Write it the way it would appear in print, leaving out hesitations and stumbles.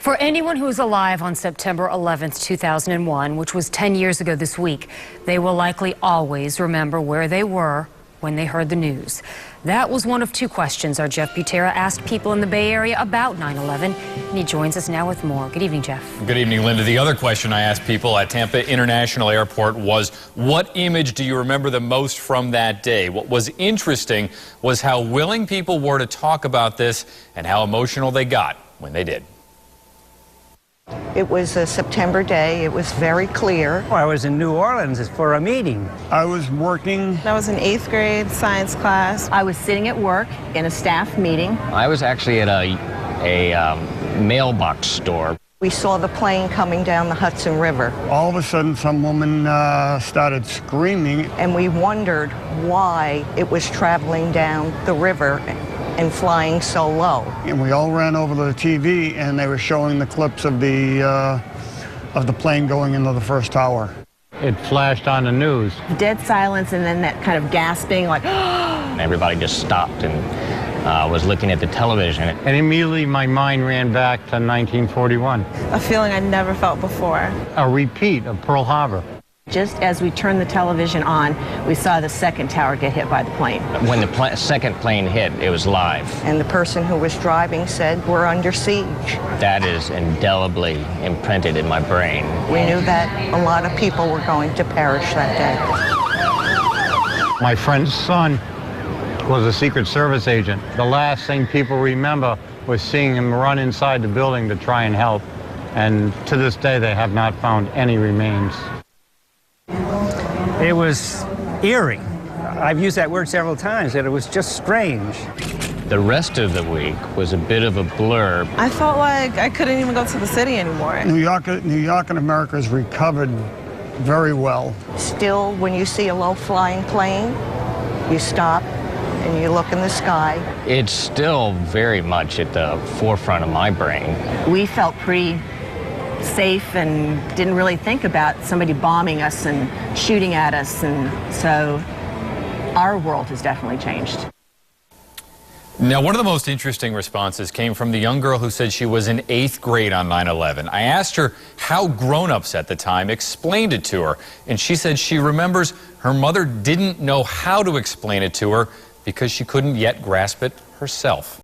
For anyone who is alive on September 11th, 2001, which was 10 years ago this week, they will likely always remember where they were when they heard the news. That was one of two questions our Jeff Butera asked people in the Bay Area about 9/11, and he joins us now with more. Good evening, Jeff. Good evening, Linda. The other question I asked people at Tampa International Airport was, what image do you remember the most from that day? What was interesting was how willing people were to talk about this and how emotional they got when they did. It was a September day. It was very clear. I was in New Orleans for a meeting. I was working. I was in 8th grade science class. I was sitting at work in a staff meeting. I was actually at a mailbox store. We saw the plane coming down the Hudson River. All of a sudden, some woman started screaming. And we wondered why it was traveling down the river and flying so low. And we all ran over to the TV, and they were showing the clips of the plane going into the first tower. It flashed on the news. Dead silence, and then that kind of gasping, like, Everybody just stopped and was looking at the television. And immediately my mind ran back to 1941. A feeling I'd never felt before. A repeat of Pearl Harbor. just as we turned the television on, we saw the second tower get hit by the plane. When the second plane hit, it was live. And the person who was driving said, "We're under siege." That is indelibly imprinted in my brain. We knew that a lot of people were going to perish that day. My friend's son was a Secret Service agent. The last thing people remember was seeing him run inside the building to try and help. And to this day, they have not found any remains. It was eerie. I've used that word several times, that it was just strange. The rest of the week was a bit of a blur. I felt like I couldn't even go to the city anymore. New York and America has recovered very well. Still, when you see a low-flying plane, you stop and you look in the sky. It's still very much at the forefront of my brain. We felt pretty safe and didn't really think about somebody bombing us and shooting at us, and so our world has definitely changed. Now, one of the most interesting responses came from the young girl who said she was in 8th grade on 9/11. I asked her how grown-ups at the time explained it to her, and she said she remembers her mother didn't know how to explain it to her because she couldn't yet grasp it herself.